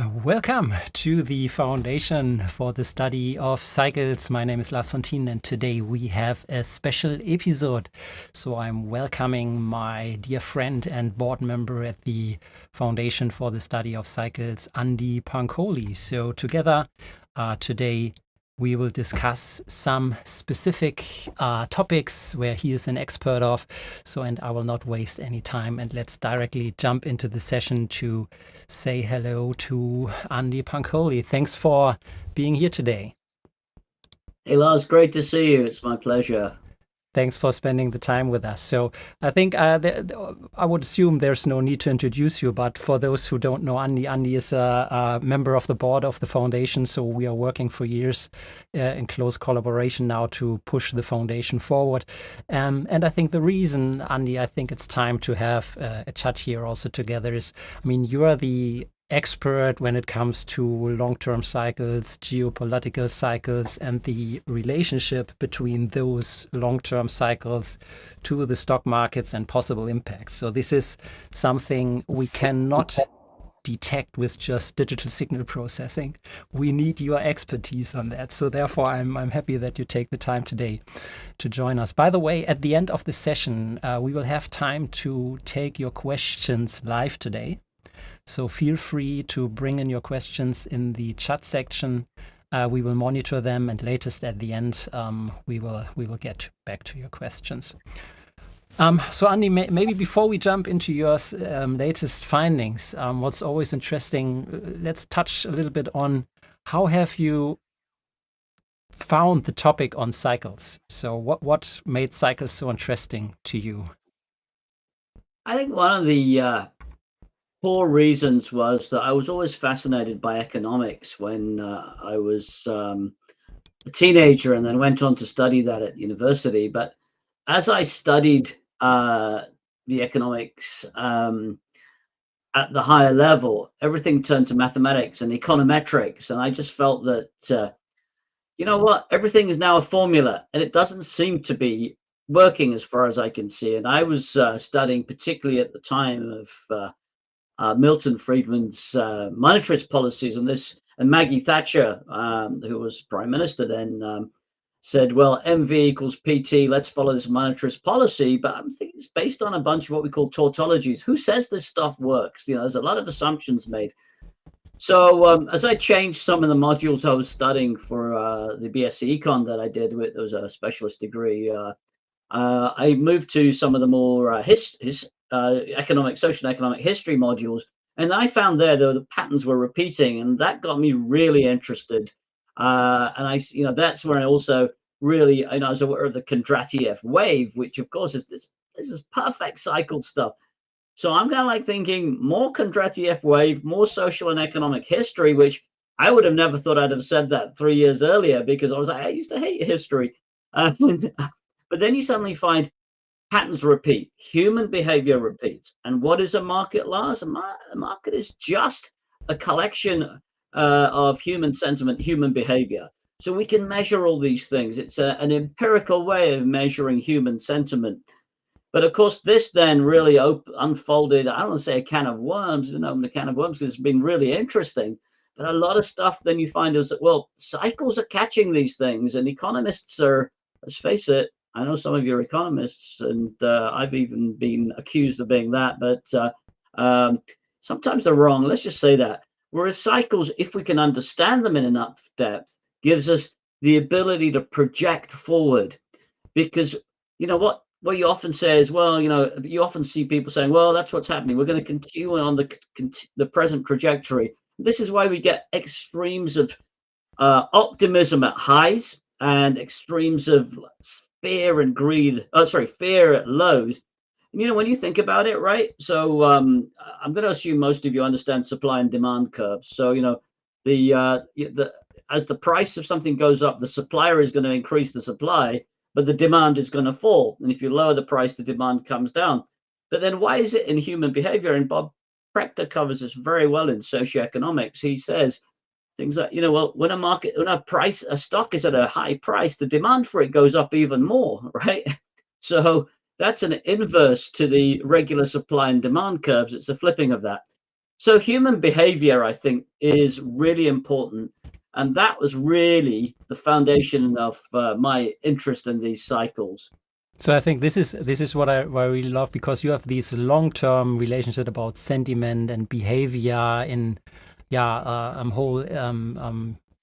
Welcome to the Foundation for the Study of Cycles. My name is Lars von Thienen, and today we have a special episode. So I'm welcoming my dear friend and board member at the Foundation for the Study of Cycles, Andy Pancholi. So together today we will discuss some specific topics where he is an expert of. And I will not waste any time, and let's directly jump into the session to say hello to Andy Pancholi. Thanks for being here today. Hey Lars, great to see you. It's my pleasure. Thanks for spending the time with us. So I think I would assume there's no need to introduce you, but for those who don't know Andy, Andy is a member of the board of the foundation. So we are working for years in close collaboration now to push the foundation forward. And I think the reason, Andy, I think it's time to have a chat here also together is, you are the expert when it comes to long-term cycles, geopolitical cycles, and the relationship between those long-term cycles to the stock markets and possible impacts. So this is something we cannot detect with just digital signal processing. We need your expertise on that. So therefore, I'm happy that you take the time today to join us. By the way, at the end of the session, we will have time to take your questions live today. So feel free to bring in your questions in the chat section. We will monitor them, and latest at the end, we will get back to your questions. So Andy, maybe before we jump into your latest findings, what's always interesting, let's touch a little bit on how have you found the topic on cycles? So what made cycles so interesting to you? I think one of the core reasons was that I was always fascinated by economics when I was a teenager, and then went on to study that at university. But as I studied the economics at the higher level, everything turned to mathematics and econometrics. And I just felt that, you know what, everything is now a formula, and it doesn't seem to be working as far as I can see. And I was studying particularly at the time of Milton Friedman's monetarist policies on this, and Maggie Thatcher, who was prime minister then, said, well, MV equals PT, let's follow this monetarist policy. But I'm thinking it's based on a bunch of what we call tautologies. Who says this stuff works? There's a lot of assumptions made. So as I changed some of the modules I was studying for the BSc Econ that I did, it was a specialist degree, I moved to some of the more economic, social and economic history modules, and I found there the patterns were repeating, and that got me really interested. And that's where I also really, I was aware of the Kondratiev wave, which of course is this is perfect cycle stuff. So I'm kind of like thinking more Kondratiev wave, more social and economic history, which I would have never thought I'd have said that 3 years earlier, because I was like, I used to hate history. But then you suddenly find patterns repeat, human behavior repeats. And what is a market, Lars? A market is just a collection of human sentiment, human behavior. So we can measure all these things. It's an empirical way of measuring human sentiment. But of course, this then really unfolded, I don't want to say a can of worms, a can of worms, because it's been really interesting. But a lot of stuff then you find is that, well, cycles are catching these things, and economists are, let's face it, I know some of you are economists, and I've even been accused of being that, but sometimes they're wrong. Let's just say that. Whereas cycles, if we can understand them in enough depth, gives us the ability to project forward. Because, what you often say is, well, you often see people saying, well, that's what's happening. We're going to continue on the present trajectory. This is why we get extremes of optimism at highs and extremes of fear and greed, fear at lows. And, when you think about it, right? So I'm going to assume most of you understand supply and demand curves. So, as the price of something goes up, the supplier is going to increase the supply, but the demand is going to fall. And if you lower the price, the demand comes down. But then why is it in human behavior? And Bob Prechter covers this very well in socioeconomics. He says things like, when a stock is at a high price, the demand for it goes up even more, right? So that's an inverse to the regular supply and demand curves. It's a flipping of that. So human behavior, I think, is really important. And that was really the foundation of my interest in these cycles. So I think this is what I really love, because you have these long-term relationship about sentiment and behavior in whole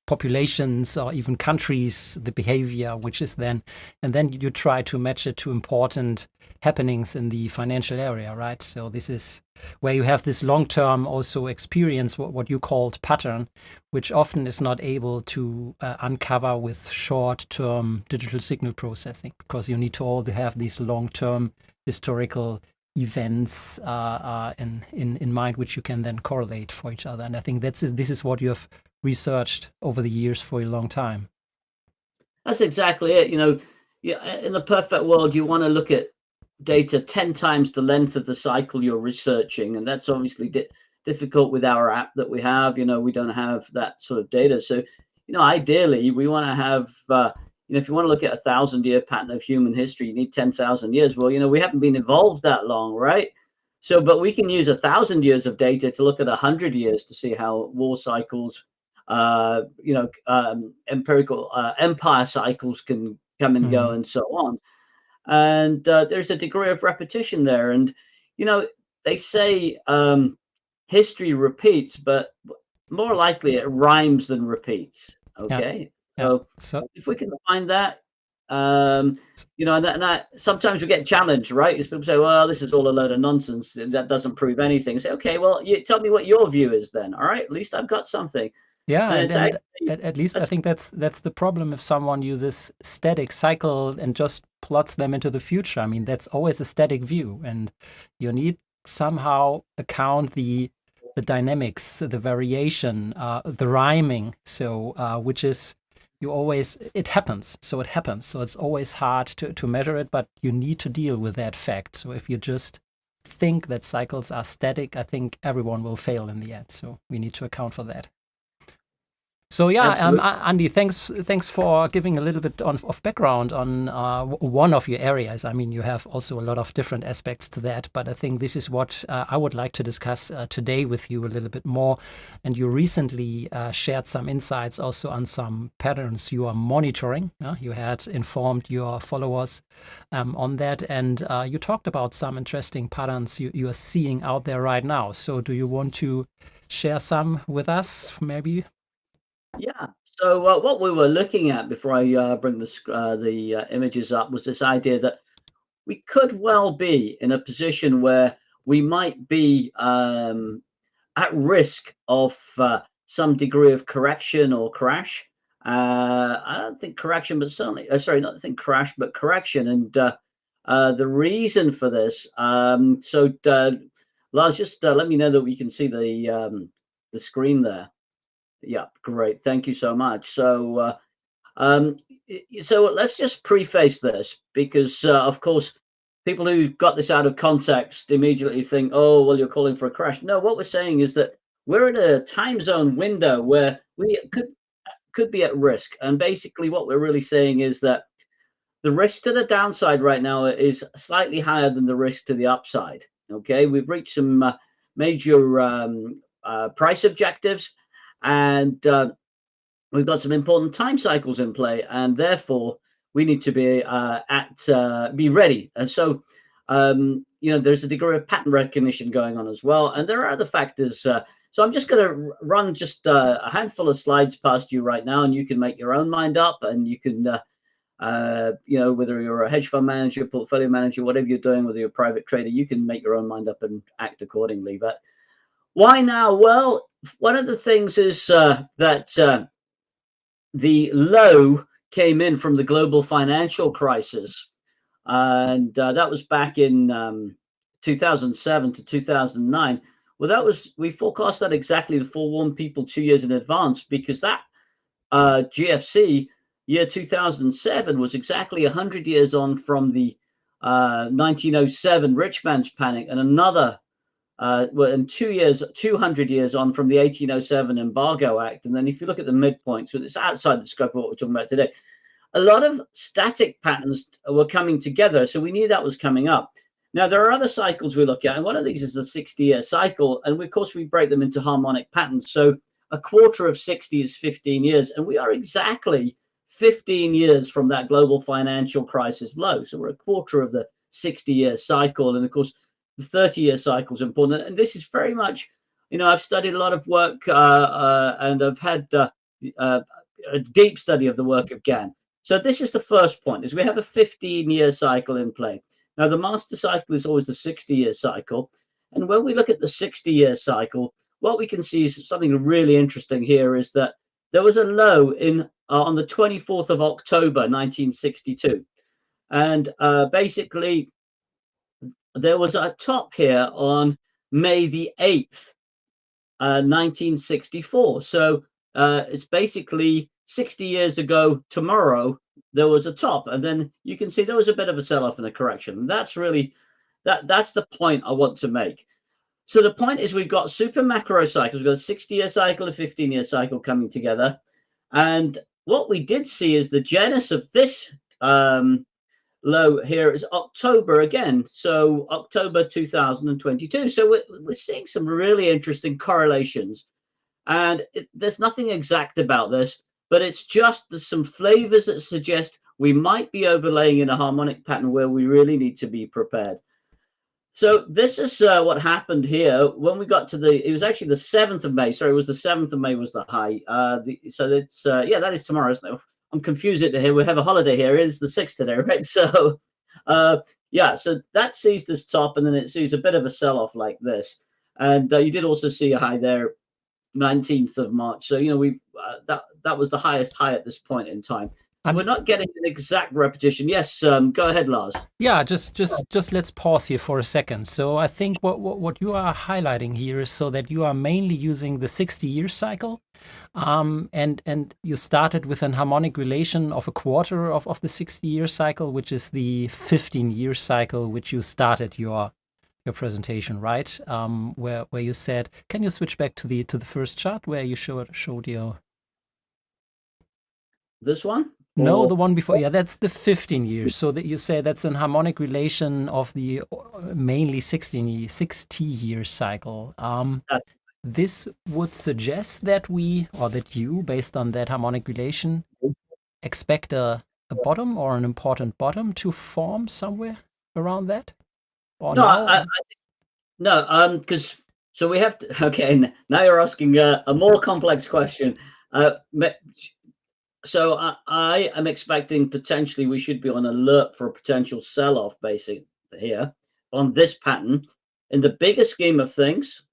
populations or even countries, the behavior, which is then, and then you try to match it to important happenings in the financial area, right? So this is where you have this long-term also experience, what you called pattern, which often is not able to uncover with short-term digital signal processing, because you need to all have these long-term historical events in mind, which you can then correlate for each other. And I think this is what you have researched over the years for a long time. That's exactly it. In the perfect world, you want to look at data 10 times the length of the cycle you're researching. And that's obviously difficult with our app that we have. We don't have that sort of data. So, ideally, we want to have, if you want to look at 1,000-year pattern of human history, you need 10,000 years. Well, we haven't been evolved that long, right? So, but we can use 1,000 years of data to look at 100 years to see how war cycles, empirical empire cycles can come and go and so on. And there's a degree of repetition there. And, they say history repeats, but more likely it rhymes than repeats. Okay. Yeah. So if we can find that, and that sometimes we get challenged, right? Because people say, well, this is all a load of nonsense. That doesn't prove anything. I say, okay, well, you tell me what your view is then. All right. At least I've got something. Yeah, and at least I think that's the problem if someone uses static cycle and just plots them into the future. I mean, that's always a static view, and you need somehow account the dynamics, the variation, the rhyming. So which is it happens. So it happens. So it's always hard to measure it, but you need to deal with that fact. So if you just think that cycles are static, I think everyone will fail in the end. So we need to account for that. So yeah, Andy, thanks for giving a little bit of background on one of your areas. I mean, you have also a lot of different aspects to that, but I think this is what I would like to discuss today with you a little bit more. And you recently shared some insights also on some patterns you are monitoring. You had informed your followers on that, and you talked about some interesting patterns you are seeing out there right now. So do you want to share some with us, maybe? Yeah. So what we were looking at before I bring the images up was this idea that we could well be in a position where we might be at risk of some degree of correction or crash. I don't think correction, but certainly, sorry, not think crash, but correction. And the reason for this. Lars, just let me know that we can see the screen there. Yeah, great. Thank you so much. So let's just preface this because, of course, people who got this out of context immediately think, oh, well, you're calling for a crash. No, what we're saying is that we're in a time zone window where we could be at risk. And basically what we're really saying is that the risk to the downside right now is slightly higher than the risk to the upside. Okay, we've reached some major price objectives. And we've got some important time cycles in play, and therefore we need to be ready. And so, there's a degree of pattern recognition going on as well, and there are other factors. So I'm just going to run just a handful of slides past you right now, and you can make your own mind up, and you can, whether you're a hedge fund manager, portfolio manager, whatever you're doing, whether you're a private trader, you can make your own mind up and act accordingly. But why now? Well, one of the things is that the low came in from the global financial crisis. And that was back in 2007 to 2009. Well, we forecast that exactly to forewarn people 2 years in advance, because that GFC year 2007 was exactly 100 years on from the 1907 rich man's panic, and another and 200 years on from the 1807 Embargo Act. And then if you look at the midpoint, so it's outside the scope of what we're talking about today, a lot of static patterns were coming together. So we knew that was coming up. Now, there are other cycles we look at, and one of these is the 60-year cycle. And of course, we break them into harmonic patterns. So a quarter of 60 is 15 years. And we are exactly 15 years from that global financial crisis low. So we're a quarter of the 60-year cycle. And of course, the 30-year cycle is important. And this is very much, I've studied a lot of work and I've had a deep study of the work of Gann. So this is the first point, is we have a 15-year cycle in play. Now, the master cycle is always the 60-year cycle. And when we look at the 60-year cycle, what we can see is something really interesting here is that there was a low on the 24th of October, 1962. And basically, there was a top here on May the 8th, 1964. So it's basically 60 years ago tomorrow, there was a top, and then you can see there was a bit of a sell-off and a correction. That's really that's the point I want to make. So the point is, we've got super macro cycles. We've got a 60-year cycle, a 15-year cycle coming together. And what we did see is the genesis of this low here is October again. So October 2022. So we're seeing some really interesting correlations. And there's nothing exact about this, but it's just there's some flavors that suggest we might be overlaying in a harmonic pattern where we really need to be prepared. So this is what happened here when we got to it was actually the 7th of May. Sorry, it was the 7th of May was the high. So it's, that is tomorrow. So I'm confused here. We have a holiday here. It is the 6th today, right? So, so that sees this top, and then it sees a bit of a sell-off like this. And you did also see a high there, 19th of March. So, that was the highest high at this point in time. So we're not getting an exact repetition. Yes, go ahead, Lars. Yeah, just let's pause here for a second. So I think what you are highlighting here is so that you are mainly using the 60-year cycle, and you started with an harmonic relation of a quarter of the 60-year cycle, which is the 15-year cycle, which you started your presentation, right? Where you said, can you switch back to the first chart where you showed your this one? No, the one before. Yeah, that's the 15 years. So that you say that's an harmonic relation of the mainly 60-year cycle. This would suggest that you, based on that harmonic relation, expect a bottom or an important bottom to form somewhere around that? Or no, because so we have to. Okay, now you're asking a more complex question. So I am expecting potentially we should be on alert for a potential sell-off basic here on this pattern. In the bigger scheme of things,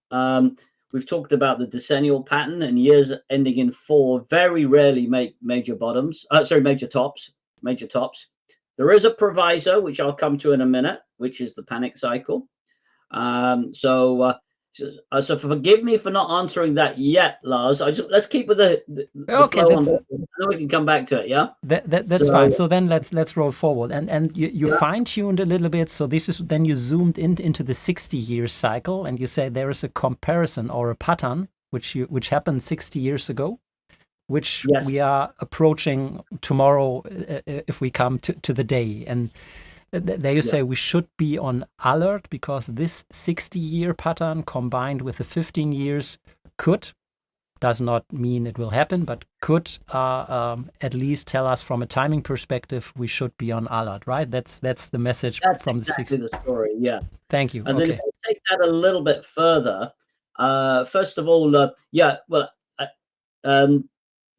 we've talked about the decennial pattern, and years ending in 4 very rarely make major bottoms. Major tops. There is a proviso, which I'll come to in a minute, which is the panic cycle. So forgive me for not answering that yet, Lars. Let's keep with the okay, flow on that, and then we can come back to it. Yeah, that's fine. So then let's roll forward, and you fine tuned a little bit. So this is then you zoomed into the 60-year cycle, and you say there is a comparison or a pattern which happened 60 years ago, which we are approaching tomorrow if we come to the day. And there you say we should be on alert because this 60-year pattern combined with the 15 years does not mean it will happen, but could at least tell us from a timing perspective we should be on alert, right? That's the message from exactly the story. Yeah. Thank you. And then if I take that a little bit further, first of all,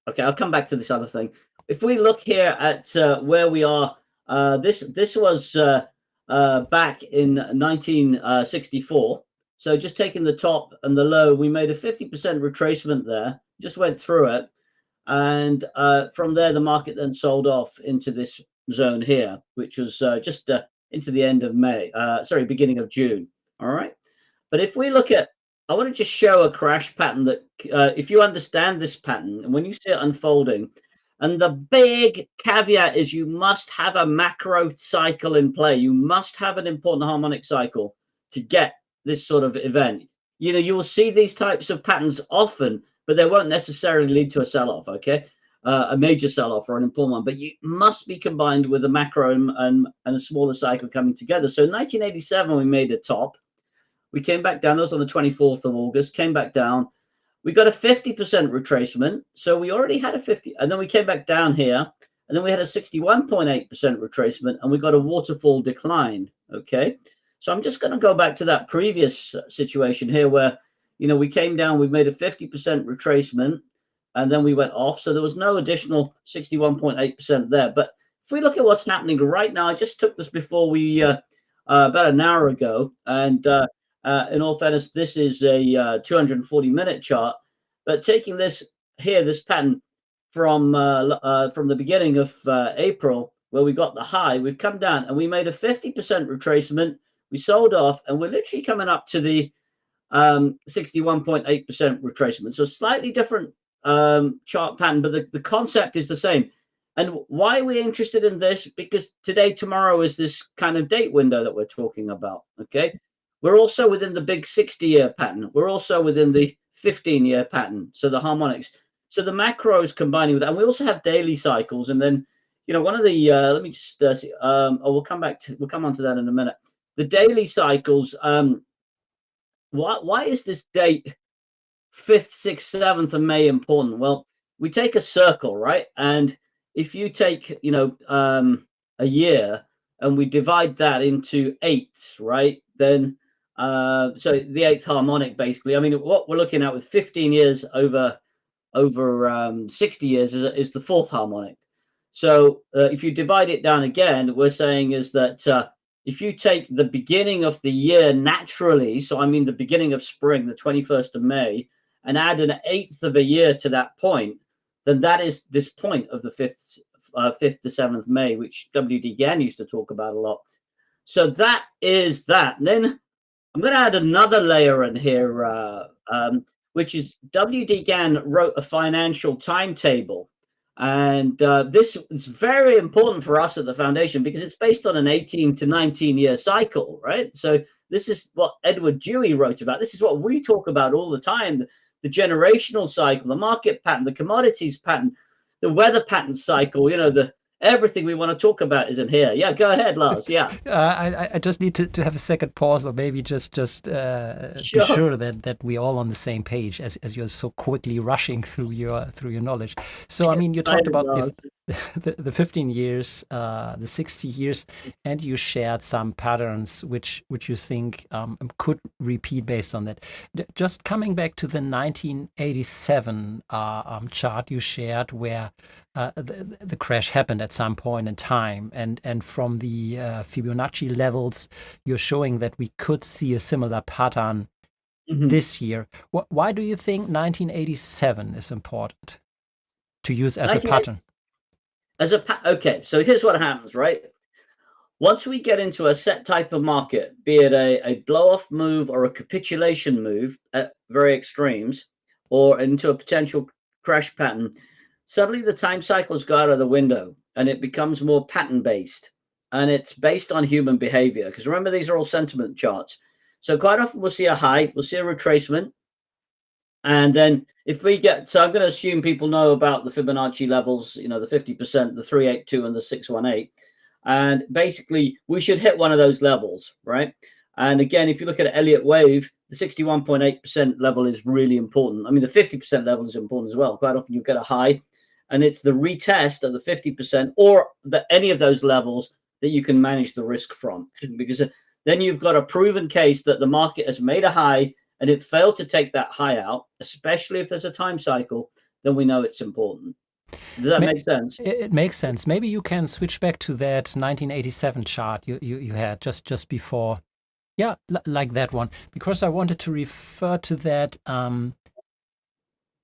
okay, I'll come back to this other thing. If we look here at where we are. This was back in 1964. So just taking the top and the low, we made a 50% retracement there, just went through it. And from there, the market then sold off into this zone here, which was just into the end of beginning of June. All right. But if we look at, I want to just show a crash pattern that if you understand this pattern, and when you see it unfolding, and the big caveat is you must have a macro cycle in play. You must have an important harmonic cycle to get this sort of event. You will see these types of patterns often, but they won't necessarily lead to a sell-off, okay? a major sell-off or an important one, but you must be combined with a macro and a smaller cycle coming together. So in 1987, we made a top. We came back down. That was on the 24th of August. Came back down. We got a 50% retracement. So we already had a 50, and then we came back down here, and then we had a 61.8% retracement, and we got a waterfall decline. Okay, so I'm just going to go back to that previous situation here, where we came down, we made a 50% retracement, and then we went off. So there was no additional 61.8% there. But if we look at what's happening right now, I just took this before we about an hour ago, and in all fairness, this is a 240-minute chart. But taking this here, this pattern from the beginning of April, where we got the high, we've come down and we made a 50% retracement. We sold off, and we're literally coming up to the 61.8% retracement. So slightly different chart pattern, but the concept is the same. And why are we interested in this? Because today, tomorrow is this kind of date window that we're talking about. Okay, we're also within the big 60-year pattern. We're also within the 15-year pattern. So the harmonics. So the macro is combining with that, and we also have daily cycles. And then, one of the let me just see. We'll come on to that in a minute. The daily cycles. Why is this date 5th, 6th, 7th of May important? Well, we take a circle, right? And if you take, a year and we divide that into 8, right? Then, so the 8th harmonic, basically. I mean, what we're looking at with 15 years over 60 years is the 4th harmonic. So if you divide it down again, we're saying is that if you take the beginning of the year naturally, so I mean the beginning of spring, the 21st of May, and add an 1/8 of a year to that point, then that is this point of the 5th to 7th May, which W.D. Gann used to talk about a lot. So that is that. And then I'm going to add another layer in here, which is W.D. Gann wrote a financial timetable. And this is very important for us at the foundation because it's based on an 18 to 19-year cycle, right? So this is what Edward Dewey wrote about. This is what we talk about all the time. The generational cycle, the market pattern, the commodities pattern, the weather pattern cycle, everything we want to talk about is in here. Yeah, go ahead, Lars. Yeah. I just need to have a second pause, or maybe just Sure. be sure that we're all on the same page as you're so quickly rushing through your knowledge. So I mean, you talked about the 15 years, the 60 years, and you shared some patterns which you think could repeat based on that. Just coming back to the 1987 chart you shared, where the crash happened at some point in time, and from the Fibonacci levels, you're showing that we could see a similar pattern this year. Why do you think 1987 is important to use as a pattern? Okay, so here's what happens, right? Once we get into a set type of market, be it a blow-off move or a capitulation move at very extremes, or into a potential crash pattern, suddenly the time cycles go out of the window and it becomes more pattern-based. And it's based on human behavior. Because remember, these are all sentiment charts. So quite often we'll see a high, we'll see a retracement. And then if we get, so I'm going to assume people know about the Fibonacci levels, the 50%, the 382 and the 618. And basically we should hit one of those levels, right? And again, if you look at an Elliott wave, the 61.8% level is really important. I mean, the 50% level is important as well. Quite often you get a high, and it's the retest of the 50% or any of those levels that you can manage the risk from, because then you've got a proven case that the market has made a high and it failed to take that high out, especially if there's a time cycle, then we know it's important. Does that make sense? It makes sense. Maybe you can switch back to that 1987 chart you had just before. Yeah, like that one, because I wanted to refer to that.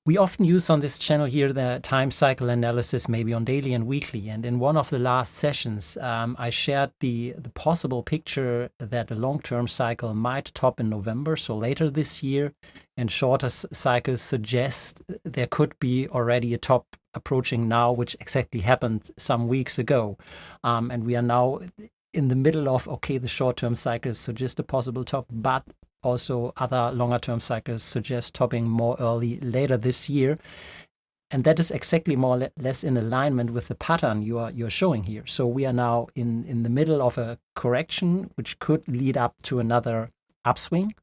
We often use on this channel here the time cycle analysis, maybe on daily and weekly. And in one of the last sessions, I shared the possible picture that a long-term cycle might top in November, so later this year, and shorter cycles suggest there could be already a top approaching now, which exactly happened some weeks ago. And we are now in the middle of, okay, the short-term cycles suggest a possible top, but also other longer-term cycles suggest topping more early later this year. and that is exactly more or less in alignment with the pattern you're showing here. So we are now in the middle of a correction, which could lead up to another upswing.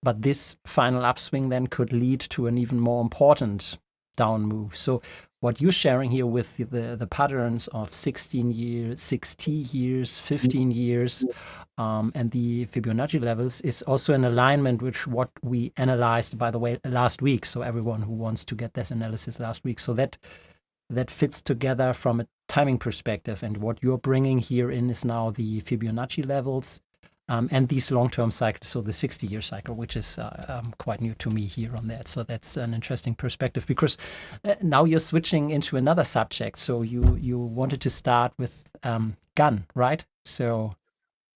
But this final upswing then could lead to an even more important down move. So what you're sharing here with the patterns of 16 years, 60 years, 15 years, and the Fibonacci levels is also in alignment with what we analyzed, by the way, last week. So everyone who wants to get this analysis last week. So that fits together from a timing perspective. And what you're bringing here in is now the Fibonacci levels and these long-term cycles, so the 60-year cycle, which is quite new to me here on that. So that's an interesting perspective, because now you're switching into another subject. So you wanted to start with Gann, right? So.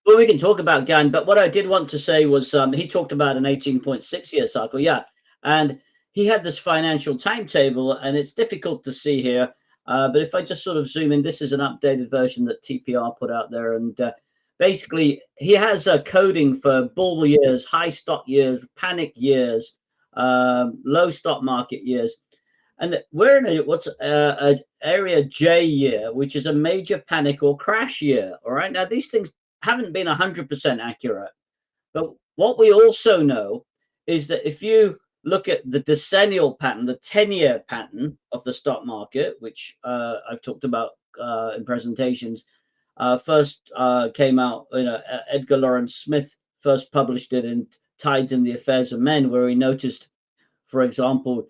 Well, we can talk about Gann, but what I did want to say was he talked about an 18.6-year cycle, yeah. And he had this financial timetable, and it's difficult to see here. But if I just sort of zoom in, this is an updated version that TPR put out there. And basically, he has a coding for bull years, high stock years, panic years, low stock market years. And we're in what's an area J year, which is a major panic or crash year. All right. Now, these things haven't been 100% accurate. But what we also know is that if you look at the decennial pattern, the 10-year pattern of the stock market, which I've talked about in presentations, first came out, Edgar Lawrence Smith first published it in Tides in the Affairs of Men, where he noticed, for example,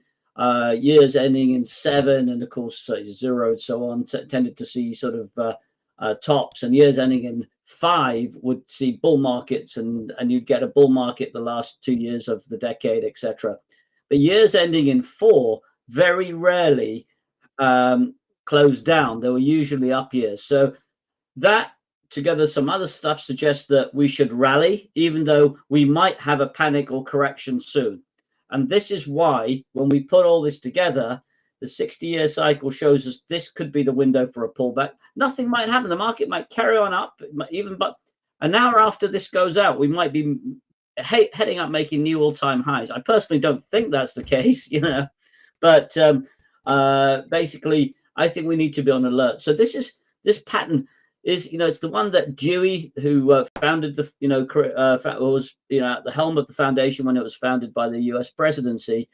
years ending in 7 and of course 0 and so on tended to see sort of tops, and years ending in 5 would see bull markets, and you'd get a bull market the last 2 years of the decade, etc. But years ending in 4 very rarely closed down. They were usually up years. So that, together some other stuff, suggests that we should rally, even though we might have a panic or correction soon. And this is why, when we put all this together, the 60-year cycle shows us this could be the window for a pullback. Nothing might happen. The market might carry on up, but an hour after this goes out, we might be heading up, making new all-time highs. I personally don't think that's the case, but basically, I think we need to be on alert. So this pattern is, it's the one that Dewey, who founded the, was, at the helm of the foundation when it was founded by the U.S. presidency.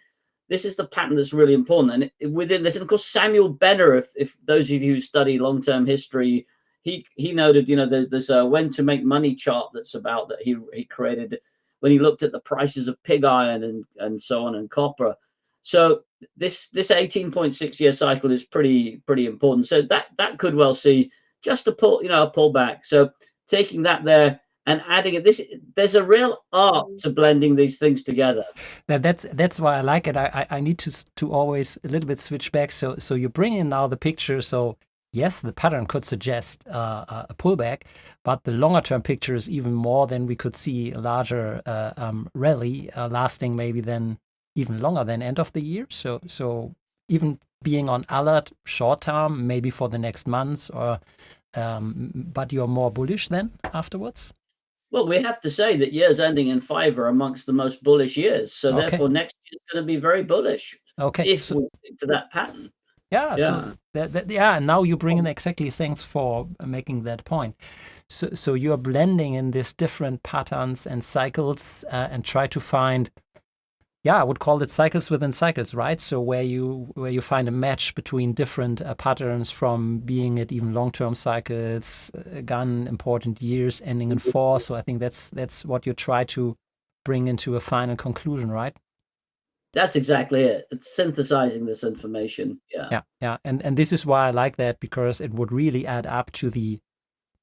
This is the pattern that's really important. And within this, and of course, Samuel Benner, if those of you who study long-term history, he noted, there's a when to make money chart that's about that he created when he looked at the prices of pig iron and so on, and copper. So this 18.6-year cycle is pretty important. So that could well see just a pullback. So taking that there and adding it, there's a real art to blending these things together. That's why I like it. I need to always a little bit switch back. So you bring in now the picture. So yes, the pattern could suggest a pullback, but the longer term picture is even more than we could see a larger rally lasting maybe then even longer than end of the year. So even being on alert short term, maybe for the next months, or but you're more bullish then afterwards. Well, we have to say that years ending in 5 are amongst the most bullish years. So therefore, next year is going to be very bullish. Okay. If we stick to that pattern. Yeah. So and now you bring in exactly, thanks for making that point. So you're blending in these different patterns and cycles and try to find, I would call it cycles within cycles, right? So where you find a match between different patterns, from being it even long-term cycles, Gann important years ending in 4. So I think that's what you try to bring into a final conclusion, right? That's exactly it. It's synthesizing this information. Yeah. And this is why I like that, because it would really add up to the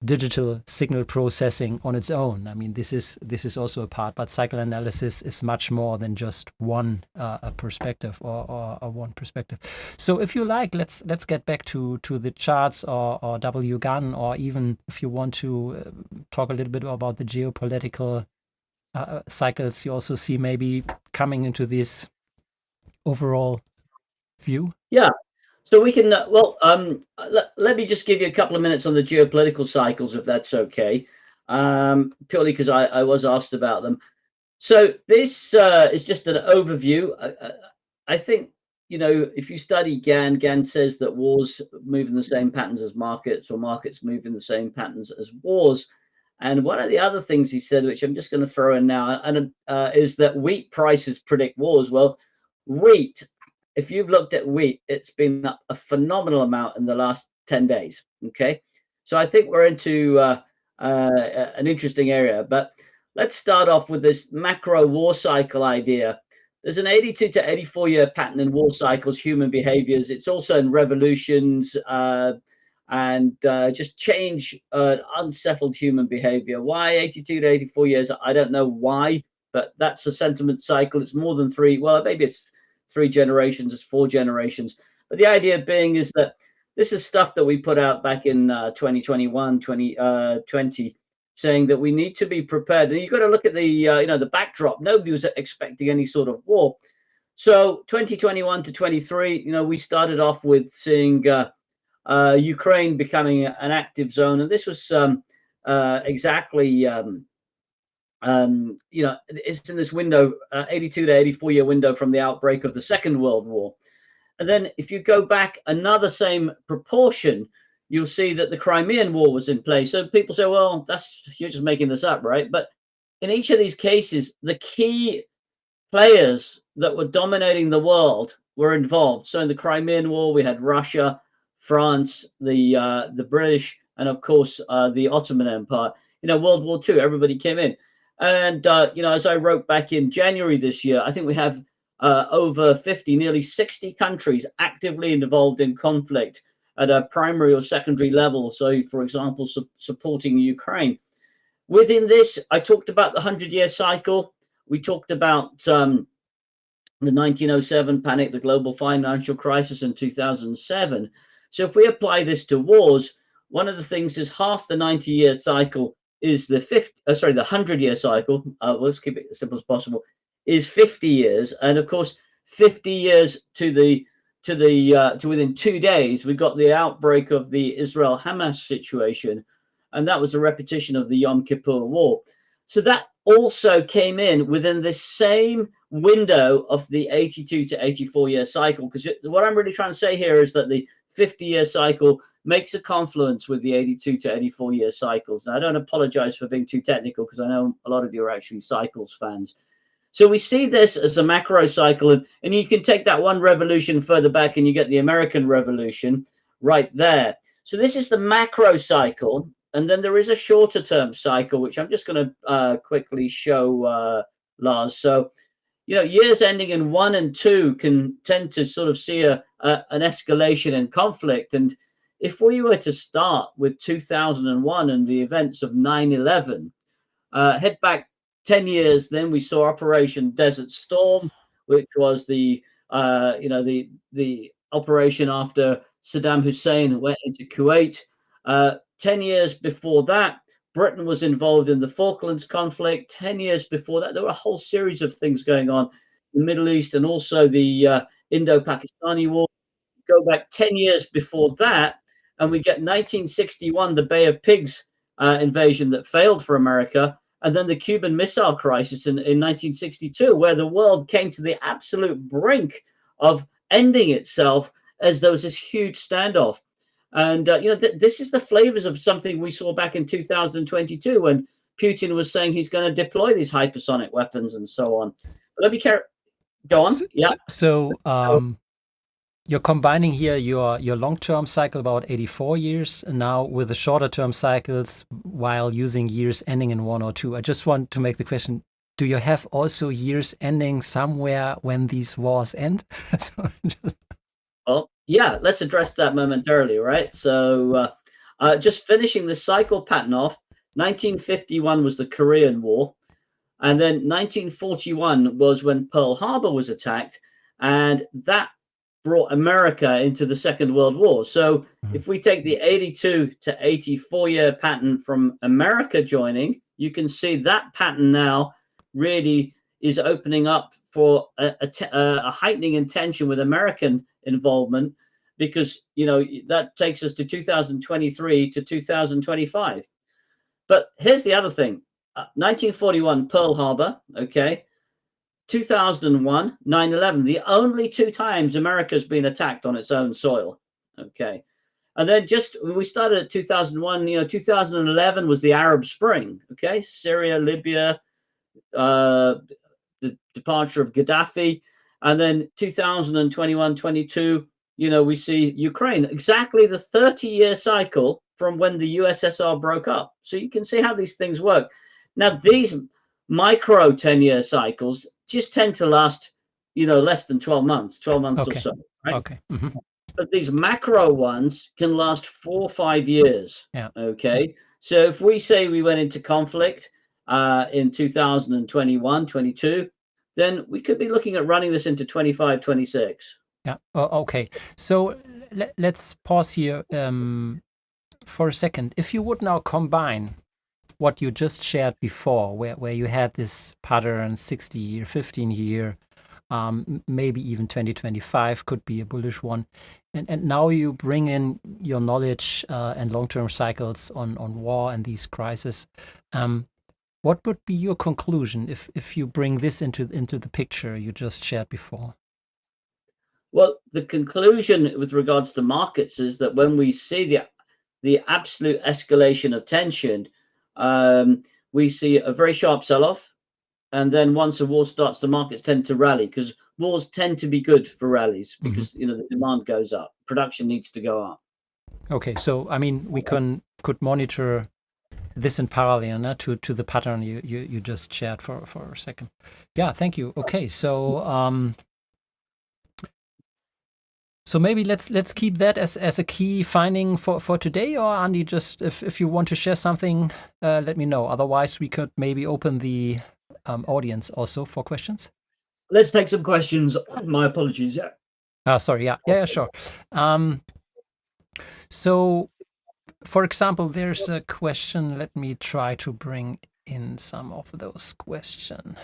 digital signal processing on its own. I mean, this is also a part, but cycle analysis is much more than just one perspective or one perspective. So if you like, let's get back to the charts or W Gann, or even if you want to talk a little bit about the geopolitical cycles you also see maybe coming into this overall view. Yeah. So we can, let me just give you a couple of minutes on the geopolitical cycles, if that's okay, purely because I was asked about them. So this is just an overview. I think if you study Gann says that wars move in the same patterns as markets, or markets move in the same patterns as wars. And one of the other things he said, which I'm just going to throw in now, and is that wheat prices predict wars. Well, wheat, if you've looked at wheat, it's been up a phenomenal amount in the last 10 days. Okay. So I think we're into an interesting area. But let's start off with this macro war cycle idea. There's an 82 to 84 year pattern in war cycles, human behaviors. It's also in revolutions and just change unsettled human behavior. Why 82 to 84 years? I don't know why, but that's a sentiment cycle. It's more than three. Well, maybe it's 3 generations, it's 4 generations. But the idea being is that this is stuff that we put out back in 2021, 2020, saying that we need to be prepared. And you've got to look at the the backdrop. Nobody was expecting any sort of war. So 2021 to 23, we started off with seeing Ukraine becoming an active zone, and this was exactly it's in this window, 82 to 84 year window from the outbreak of the Second World War. And then if you go back another same proportion, you'll see that the Crimean War was in place. So people say, well, you're just making this up, right? But in each of these cases, the key players that were dominating the world were involved. So in the Crimean War, we had Russia, France, the British, and of course the Ottoman Empire. World War II, everybody came in. And as I wrote back in January this year, I think we have over 50, nearly 60 countries actively involved in conflict at a primary or secondary level. So, for example, supporting Ukraine. Within this, I talked about the 100-year cycle. We talked about the 1907 panic, the global financial crisis in 2007. So if we apply this to wars, one of the things is half the 90-year cycle is the 100-year cycle. Let's keep it as simple as possible. Is 50 years, and of course, 50 years to within 2 days, we got the outbreak of the Israel-Hamas situation, and that was a repetition of the Yom Kippur War. So that also came in within this same window of the 82 to 84 year cycle. Because what I'm really trying to say here is that the 50-year cycle makes a confluence with the 82 to 84 year cycles. Now, I don't apologize for being too technical, because I know a lot of you are actually cycles fans. So we see this as a macro cycle, and you can take that one revolution further back and you get the American Revolution right there. So this is the macro cycle, and then there is a shorter term cycle, which I'm just going to quickly show, Lars. So, years ending in 1 and 2 can tend to sort of see an escalation in conflict. And if we were to start with 2001 and the events of 9/11, head back 10 years, then we saw Operation Desert Storm, which was the operation after Saddam Hussein went into Kuwait. 10 years before that, Britain was involved in the Falklands conflict. 10 years before that, there were a whole series of things going on in the Middle East, and also the Indo-Pakistani War. Go back 10 years before that, and we get 1961, the Bay of Pigs invasion that failed for America. And then the Cuban Missile Crisis in 1962, where the world came to the absolute brink of ending itself as there was this huge standoff. And, this is the flavors of something we saw back in 2022 when Putin was saying he's going to deploy these hypersonic weapons and so on. But let me go on. You're combining here your long-term cycle, about 84 years, and now with the shorter-term cycles, while using years ending in 1 or 2. I just want to make the question, do you have also years ending somewhere when these wars end? Well, yeah, let's address that momentarily, right? So just finishing the cycle pattern off, 1951 was the Korean War, and then 1941 was when Pearl Harbor was attacked, and that brought America into the Second World War. So if we take the 82 to 84 year pattern from America joining, you can see that pattern now really is opening up for a heightening in tension with American involvement, because that takes us to 2023 to 2025. But here's the other thing: 1941 Pearl Harbor, okay. 2001, 9/11, the only two times America's been attacked on its own soil. Okay. And then just when we started at 2001, 2011 was the Arab Spring. Okay. Syria, Libya, the departure of Gaddafi. And then 2021, 22, we see Ukraine, exactly the 30-year cycle from when the USSR broke up. So you can see how these things work. Now, these micro 10-year cycles just tend to last, less than 12 months or so. Right? Okay. Mm-hmm. But these macro ones can last 4 or 5 years. Yeah. Okay. So if we say we went into conflict in 2021, 22, then we could be looking at running this into 25, 26. Yeah. Okay. So let's pause here for a second. If you would now combine what you just shared before, where you had this pattern 60-year, 15-year, maybe even 2025 could be a bullish one. And now you bring in your knowledge and long-term cycles on war and these crises. What would be your conclusion if you bring this into the picture you just shared before? Well, the conclusion with regards to markets is that when we see the absolute escalation of tension, we see a very sharp sell-off. And then once a war starts, the markets tend to rally, because wars tend to be good for rallies, because the demand goes up, production needs to go up. Okay, so I mean, we could monitor this in parallel to the pattern you just shared for a second. Yeah, thank you. Okay, so so maybe let's keep that as a key finding for today, or Andy, just if you want to share something, let me know. Otherwise, we could maybe open the audience also for questions. Let's take some questions. My apologies. Yeah. Sorry. Yeah, sure. So, for example, there's a question. Let me try to bring in some of those questions.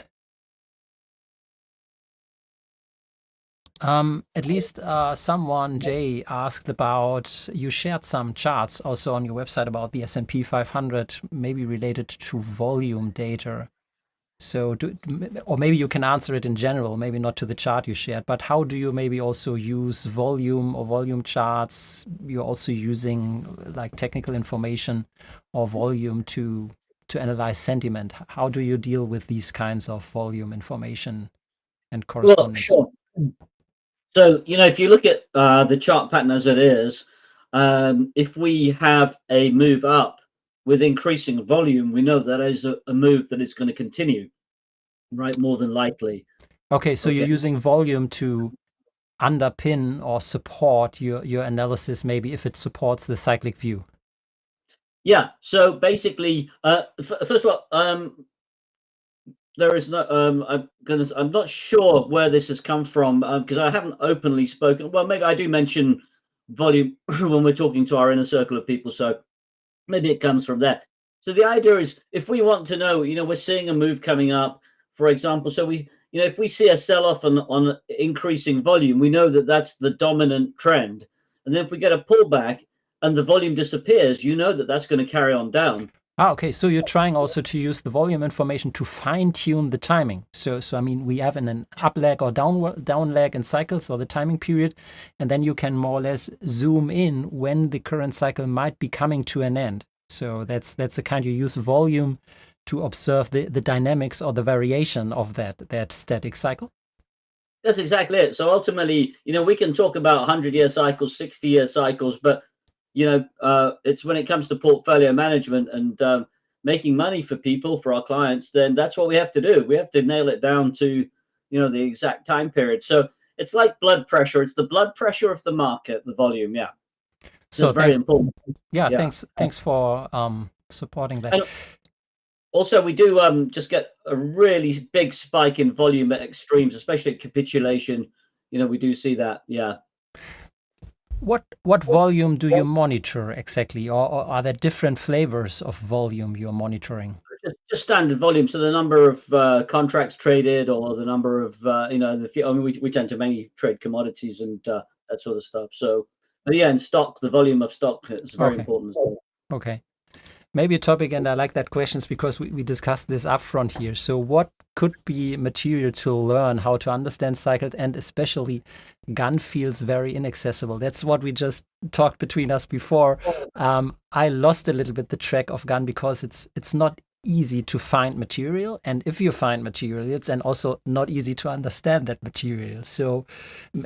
At least someone, Jay, asked about, you shared some charts also on your website about the S&P 500, maybe related to volume data. So, or maybe you can answer it in general, maybe not to the chart you shared, but how do you maybe also use volume or volume charts? You're also using like technical information or volume to analyze sentiment. How do you deal with these kinds of volume information and correspondence? Well, sure. So, if you look at the chart pattern as it is, if we have a move up with increasing volume, we know that is a move that is going to continue, right? More than likely. Okay, so you're using volume to underpin or support your analysis, maybe if it supports the cyclic view. Yeah. So basically, first of all, there is no. I'm not sure where this has come from, because I haven't openly spoken. Well, maybe I do mention volume when we're talking to our inner circle of people, so maybe it comes from there. So the idea is, if we want to know, we're seeing a move coming up, for example. So if we see a sell-off on increasing volume, we know that that's the dominant trend. And then if we get a pullback and the volume disappears, that that's going to carry on down. Okay. So you're trying also to use the volume information to fine-tune the timing. So I mean, we have an up leg or down leg in cycles, or the timing period, and then you can more or less zoom in when the current cycle might be coming to an end. So that's the kind you use volume to observe the dynamics or the variation of that static cycle. That's exactly it. So ultimately, we can talk about 100-year cycles, 60-year cycles, but it's when it comes to portfolio management and making money for people, for our clients, then that's what we have to do. We have to nail it down to, the exact time period. So it's like blood pressure. It's the blood pressure of the market, the volume. Yeah. So it's very important. Yeah. Thanks for supporting that. And also, we do just get a really big spike in volume at extremes, especially at capitulation. We do see that. Yeah. What volume do you monitor exactly, or are there different flavors of volume you're monitoring? Just standard volume. So the number of contracts traded, or the number of we tend to mainly trade commodities and that sort of stuff. So, but yeah, in stock, the volume of stock is very important as well. Okay. maybe a topic, and I like that questions because we discussed this upfront here. So what could be material to learn how to understand cycles, and especially Gann feels very inaccessible. That's what we just talked between us before. I lost a little bit the track of Gann because it's not easy to find material, and if you find material, it's and also not easy to understand that material. So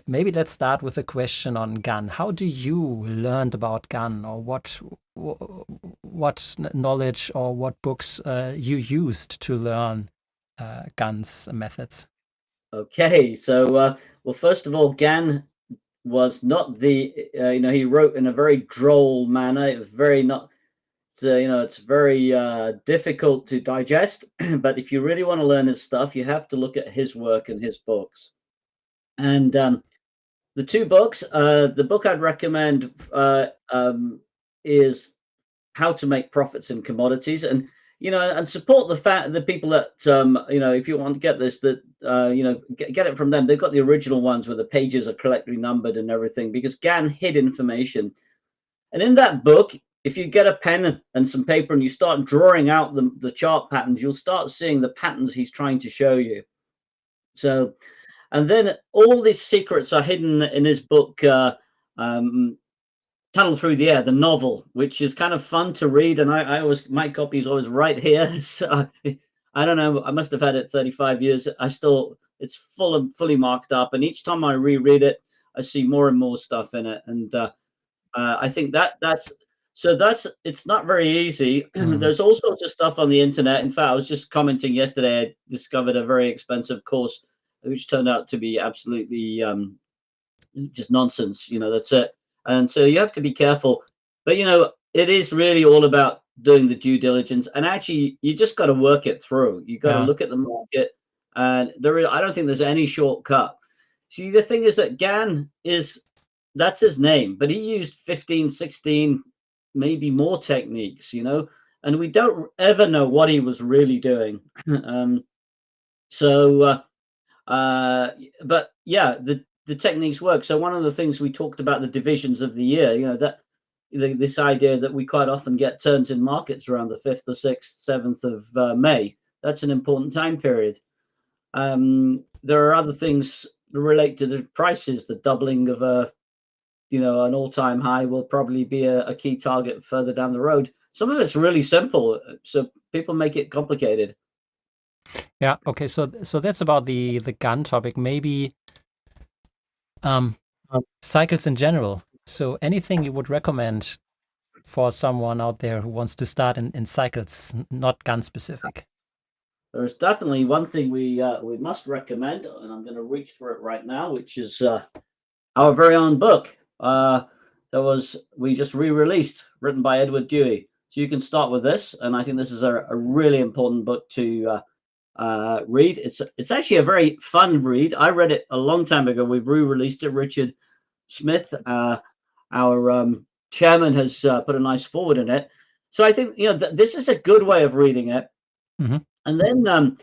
maybe let's start with a question on Gann. How do you learn about Gann, or what knowledge or what books you used to learn Gann's methods? Okay, so well, first of all, Gann was not the he wrote in a very droll manner. It was very not it's very difficult to digest. But if you really want to learn his stuff, you have to look at his work and his books. And the two books, the book I'd recommend is How to Make Profits in Commodities, and and support the fact the people that if you want to get this, that get it from them. They've got the original ones where the pages are correctly numbered and everything, because Gann hid information. And in that book, if you get a pen and some paper and you start drawing out the chart patterns, you'll start seeing the patterns he's trying to show you. So, and then all these secrets are hidden in his book, Tunnel Through the Air, the novel, which is kind of fun to read. And I always, my copy is always right here. So I don't know, I must have had it 35 years. It's fully marked up. And each time I reread it, I see more and more stuff in it. And I think it's not very easy. There's all sorts of stuff on the internet. In fact, I was just commenting yesterday, I discovered a very expensive course, which turned out to be absolutely just nonsense. That's it. And so you have to be careful. But, it is really all about doing the due diligence. And actually, you just got to work it through. You got to look at the market. And I don't think there's any shortcut. See, the thing is that Gann that's his name, but he used 15, 16, maybe more techniques, and we don't ever know what he was really doing. But yeah, the techniques work. So one of the things we talked about, the divisions of the year, that this idea that we quite often get turns in markets around the 5th, the 6th, 7th of May. That's an important time period. There are other things that relate to the prices. The doubling of an all-time high will probably be a key target further down the road. Some of it's really simple, so people make it complicated. Yeah. Okay. So that's about the Gann topic. Maybe cycles in general. So anything you would recommend for someone out there who wants to start in cycles, not Gann specific? There's definitely one thing we must recommend, and I'm going to reach for it right now, which is our very own book we just re-released, written by Edward Dewey. So you can start with this, and I think this is a really important book to read. It's actually a very fun read. I read it a long time ago. We've re-released it. Richard Smith, our chairman, has put a nice forward in it. So I think this is a good way of reading it. Mm-hmm. And then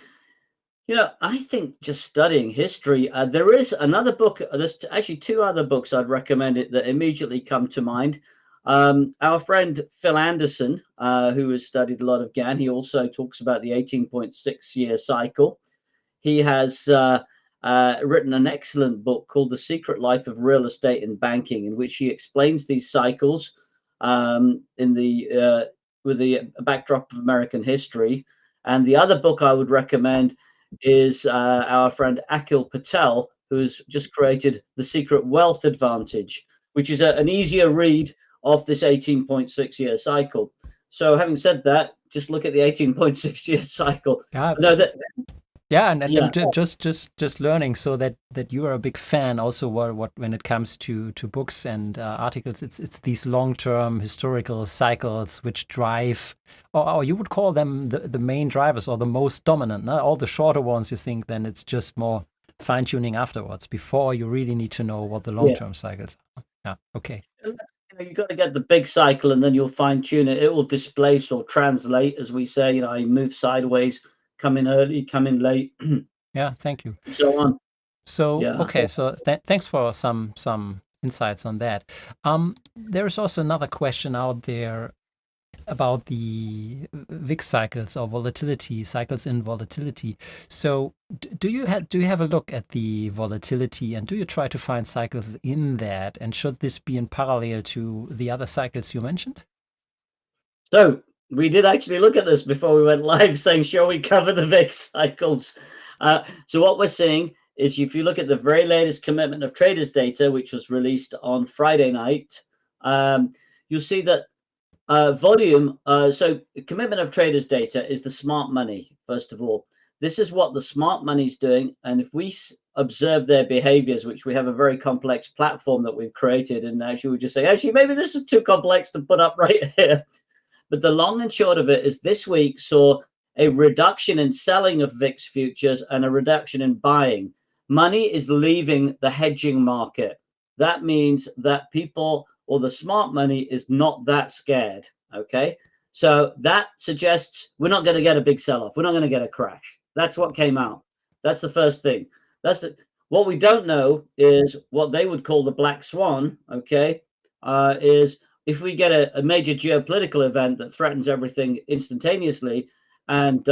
I think just studying history. There is another book. There's actually two other books I'd recommend that immediately come to mind. Our friend Phil Anderson, who has studied a lot of Gann, he also talks about the 18.6 year cycle. He has written an excellent book called The Secret Life of Real Estate and Banking, in which he explains these cycles with the backdrop of American history. And the other book I would recommend is our friend Akhil Patel, who's just created The Secret Wealth Advantage, which is an easier read of this 18.6 year cycle. So having said that, just look at the 18.6 year cycle. Just learning, so that you are a big fan also what when it comes to books and articles. It's these long-term historical cycles which drive, or you would call them the main drivers or the most dominant. Not all the shorter ones you think, then it's just more fine-tuning afterwards. Before, you really need to know what the long-term cycles are. Yeah, okay. You've got to get the big cycle, and then you'll fine-tune it. It will displace or translate, as we say. I move sideways, come in early, come in late. Yeah, thank you. And so on. So yeah. Okay, so thanks for some insights on that. There's also another question out there. about the VIX cycles or volatility cycles in volatility. So do you have a look at the volatility, and do you try to find cycles in that? And should this be in parallel to the other cycles you mentioned? So we did actually look at this before we went live, saying, shall we cover the VIX cycles? So what we're seeing is, if you look at the very latest commitment of traders data, which was released on Friday night, you'll see that volume. So commitment of traders data is the smart money, first of all. This is what the smart money is doing. And if we observe their behaviors, which we have a very complex platform that we've created, and actually we just say, actually, maybe this is too complex to put up right here. But the long and short of it is, this week saw a reduction in selling of VIX futures and a reduction in buying. Money is leaving the hedging market. That means that people, or the smart money, is not that scared. Okay. So that suggests we're not going to get a big sell-off. We're not going to get a crash. That's what came out. That's the first thing. What we don't know is what they would call the black swan. Okay. Is if we get a major geopolitical event that threatens everything instantaneously, and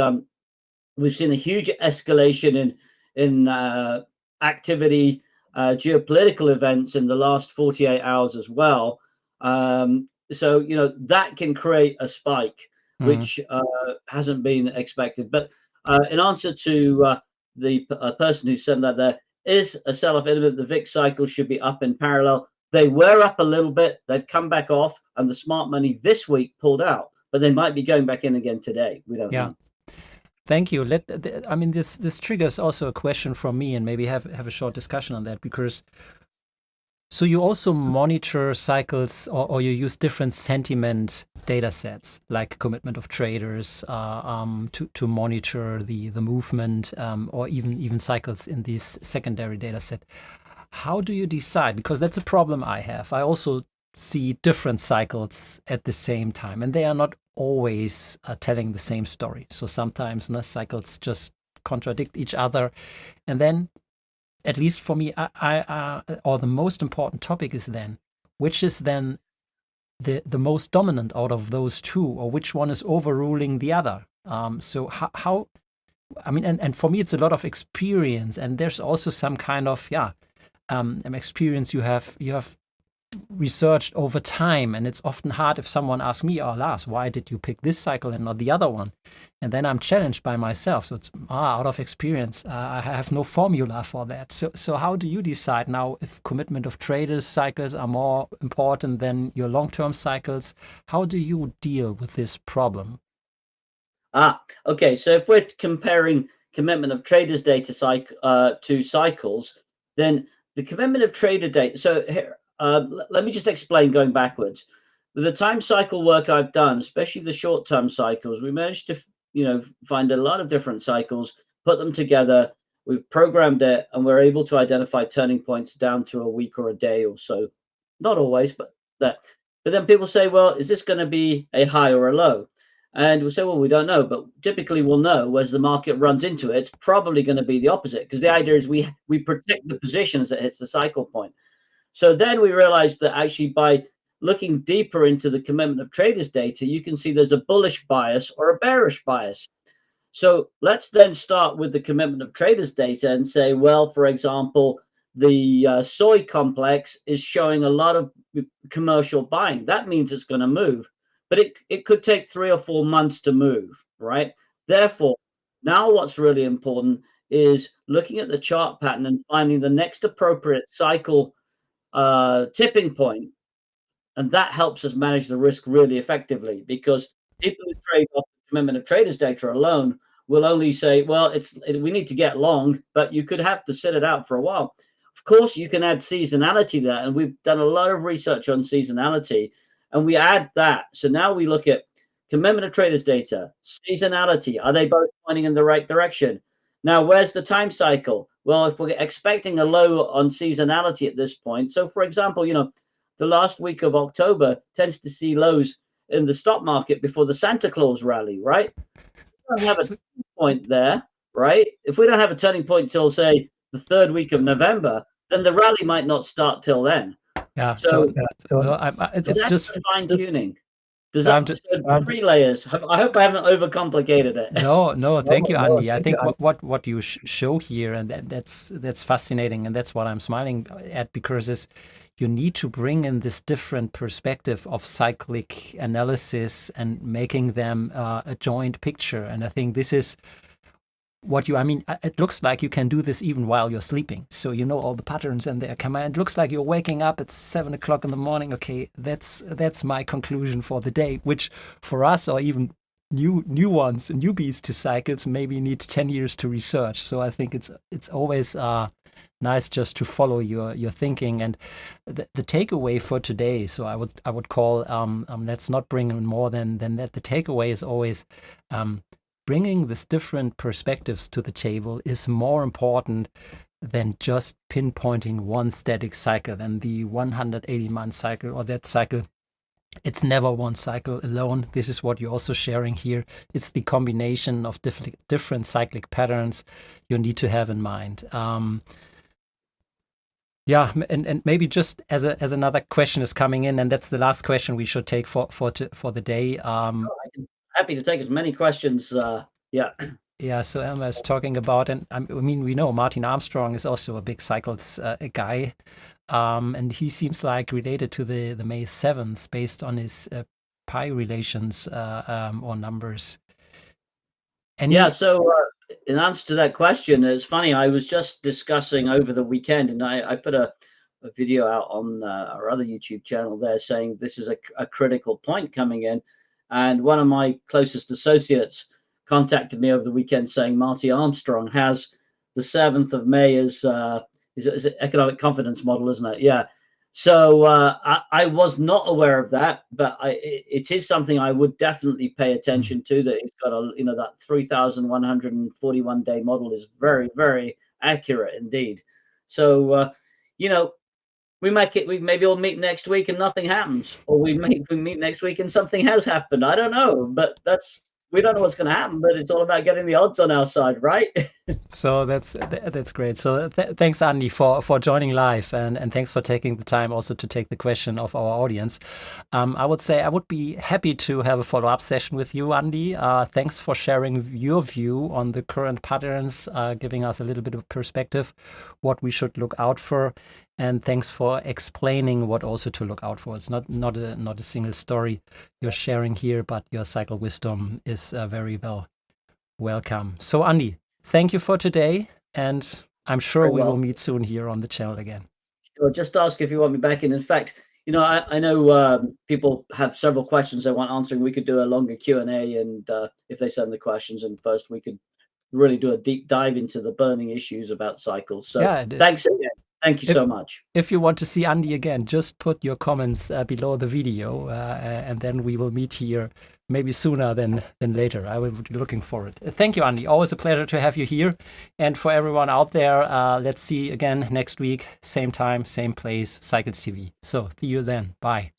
we've seen a huge escalation in activity, geopolitical events in the last 48 hours as well. So that can create a spike, which hasn't been expected. But in answer to the person who sent that, there is a sell-off imminent. The VIX cycle should be up in parallel. They were up a little bit. They've come back off, and the smart money this week pulled out, but they might be going back in again today. We don't know. Thank you. This triggers also a question from me, and maybe have a short discussion on that, because so you also monitor cycles, or you use different sentiment data sets like commitment of traders to monitor the movement, or even cycles in this secondary data set. How do you decide? Because that's a problem I have. I also see different cycles at the same time, and they are not always telling the same story. So sometimes cycles just contradict each other. And then, at least for me, or the most important topic is then, which is then the most dominant out of those two, or which one is overruling the other. So how and for me, it's a lot of experience, and there's also some kind of experience you have researched over time, and it's often hard if someone asks me, "Oh, Lars, why did you pick this cycle and not the other one?" And then I'm challenged by myself. So it's out of experience. I have no formula for that. So how do you decide now if commitment of traders cycles are more important than your long-term cycles? How do you deal with this problem? Okay. So if we're comparing commitment of traders data to cycles, then the commitment of trader data. So here, let me just explain going backwards. The time cycle work I've done, especially the short-term cycles, we managed to find a lot of different cycles, put them together. We've programmed it, and we're able to identify turning points down to a week or a day or so. Not always, but that. But then people say, well, is this going to be a high or a low? And we'll say, well, we don't know, but typically we'll know as the market runs into it. It's probably going to be the opposite, because the idea is we protect the positions that hits the cycle point. So then we realized that actually by looking deeper into the commitment of traders data, you can see there's a bullish bias or a bearish bias. So let's then start with the commitment of traders data and say, well, for example, the soy complex is showing a lot of commercial buying. That means it's going to move, but it could take 3 or 4 months to move, right? Therefore, now what's really important is looking at the chart pattern and finding the next appropriate cycle tipping point, and that helps us manage the risk really effectively, because people who trade off the commitment of traders data alone will only say, well, we need to get long, but you could have to sit it out for a while. Of course, you can add seasonality there, and we've done a lot of research on seasonality, and we add that. So now we look at commitment of traders data, seasonality. Are they both pointing in the right direction? Now, where's the time cycle? Well, if we're expecting a low on seasonality at this point, so for example, the last week of October tends to see lows in the stock market before the Santa Claus rally, right? We don't have a turning point there, right? If we don't have a turning point till, say, the third week of November, then the rally might not start till then. Yeah. So it's that's just fine tuning. Does that so 3 layers? I hope I haven't overcomplicated it. No, thank you, Andy. I think what you show here, and that's fascinating, and that's what I'm smiling at, because is you need to bring in this different perspective of cyclic analysis and making them a joint picture. And I think this is what you, I mean, it looks like you can do this even while you're sleeping. So you know all the patterns and they come in. It looks like you're waking up at 7 o'clock in the morning. Okay, that's my conclusion for the day, which for us, or even new ones, newbies to cycles, maybe need 10 years to research. So I think it's always nice just to follow your thinking. And the takeaway for today, so I would call, let's not bring in more than that. The takeaway is always bringing these different perspectives to the table is more important than just pinpointing one static cycle. And the 180-month cycle, or that cycle, it's never one cycle alone. This is what you're also sharing here. It's the combination of different cyclic patterns you need to have in mind. Yeah, and maybe just as another question is coming in, and that's the last question we should take for the day. Happy to take as many questions. Yeah. Yeah, so Elmer is talking about, and I mean, we know Martin Armstrong is also a big cycles guy, and he seems like related to the May 7th based on his pi relations or numbers. And yeah, so in answer to that question, it's funny, I was just discussing over the weekend, and I put a video out on our other YouTube channel there saying this is a critical point coming in. And one of my closest associates contacted me over the weekend saying Marty Armstrong has the 7th of May as is it economic confidence model, isn't it? Yeah. So I was not aware of that, but it is something I would definitely pay attention to. That it's got that 3,141 day model is very, very accurate indeed. So we maybe we'll meet next week and nothing happens, or we meet next week and something has happened. I don't know, but we don't know what's going to happen, but it's all about getting the odds on our side, right? So that's great. So thanks, Andy, for joining live, and thanks for taking the time also to take the question of our audience. I would say I would be happy to have a follow-up session with you, Andy. Thanks for sharing your view on the current patterns, giving us a little bit of perspective, what we should look out for. And thanks for explaining what also to look out for. It's not a single story you're sharing here, but your cycle wisdom is very welcome. So Andy, thank you for today, and I'm sure we will meet soon here on the channel again. Sure, just ask if you want me back in. In fact, I know people have several questions they want answering. We could do a longer Q&A, and if they send the questions in first, we could really do a deep dive into the burning issues about cycles. So yeah, thanks again. Thank you so much. If you want to see Andy again, just put your comments below the video, and then we will meet here maybe sooner than later. I will be looking forward. Thank you, Andy. Always a pleasure to have you here. And for everyone out there, let's see again next week, same time, same place, Cycles TV. So see you then. Bye.